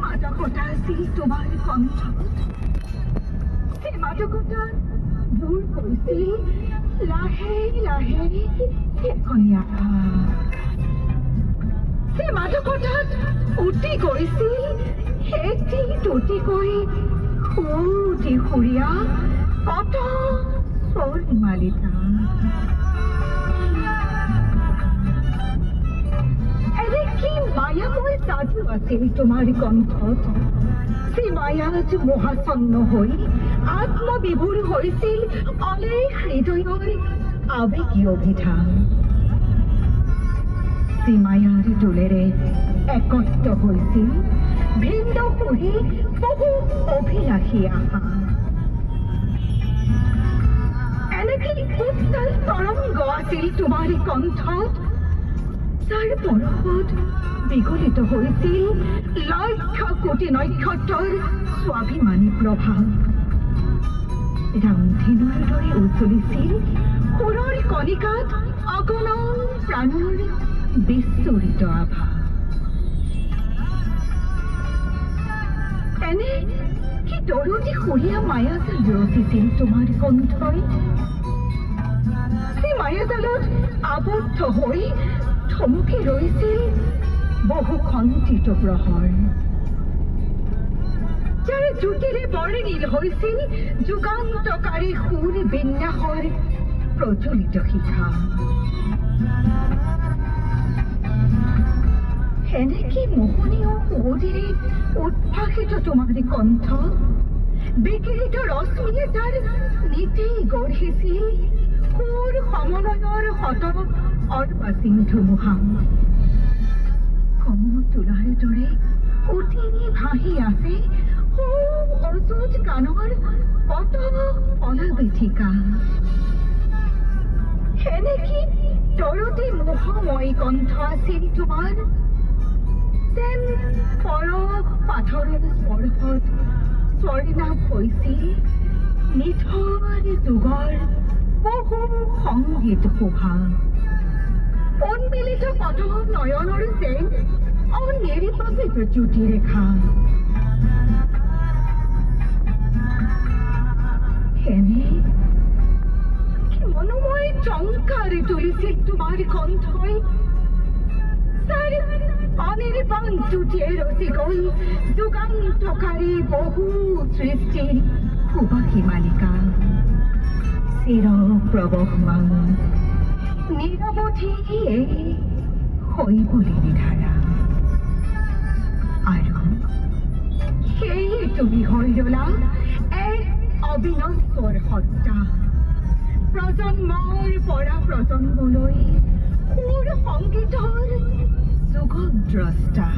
মাদকতা আছিল তোমাৰ কণ্ঠত সেই মাদকতা দূৰ কৰিছিল লাহে লাহে এখনি আকাশ সেই মাদকতাত উটি গৈছিল এটি টুটিকৈ সৰুটি সুৰীয়া কত স্বৰ্ণমালিকা এনে কি মায়াময় সাধু আছিল তোমাৰ কণ্ঠত সেই মায়াত মহাচন্ন হৈ আত্মবিভোৰ হৈছিল অলেখ হৃদয়ৰ আবেগীয় অভিধান সেই মায়াৰ দোলেৰে একত্ৰ হৈছিল ভিন্ন কৰি বহু অভিলাষী আশা এনেকে উত্তাল তৰংগ আছিল তোমাৰ কণ্ঠত যাৰ পৰশত বিগলিত হৈছিল লক্ষ কোটি নক্ষত্ৰৰ স্বাভিমানী প্ৰভা ৰামধেনুৰ দৰে উজ্বলিছিল সুৰৰ কণিকাত অগণন প্ৰাণৰ বিস্ফোৰিত আভা এনে কি দৰদী সুৰীয়া মায়াজাল ৰচিছিল তোমাৰ কণ্ঠই সেই মায়াজালত আবদ্ধ হৈ থমকি ৰৈছিল বহু খণ্ডিত প্ৰহৰ যাৰ জ্যোতিৰে বৰ্ণিল হৈছিল যুগান্তকাৰী সুৰ বিন্যাসৰ প্ৰজ্বলিত শিখা এনেকে মোহনীয় সুৱধিৰে উদ্ভাসিত তোমাৰ কণ্ঠ বিকিৰিত ৰশ্মিয়ে তাৰ নীতেই গঢ়িছিল সুৰ সমন্বয়ৰ শত অৰ্বাচীন ধুমুহা কমতুলাৰ দৰে উঠি ভাহি আছে সৌ অযুত গানৰ কত অনাবিঠিকা এনেকে দৰদী মোহময় কণ্ঠ আছিল তোমাৰ যেন পৰশ পাথৰৰ স্পৰ্শত স্বৰ্ণাভ হৈছিল নিথৰ যুগৰ বহু সংগীত শোভা উন্মিলিত পদ নয়নৰ যেন অনিৰ্বাপিত জ্যোতিৰেখা এনে কি মনোময় টংকাৰ তুলিছিল তোমাৰ কণ্ঠই অনিৰ্বাণ জুটিয়ে ৰচি গল যুগান্তকাৰী বহু সৃষ্টিৰ সুবাসী মালিকা চিৰ প্ৰবহমান নিৰবধি হৈবলিনী ধাৰা আৰু সেই তুমি হৈ ৰলা এক অবিনশ্বৰ সত্তা প্ৰজন্মৰ পৰা প্ৰজন্মলৈ সুৰ সংগীতৰ যুগদ্ৰষ্টা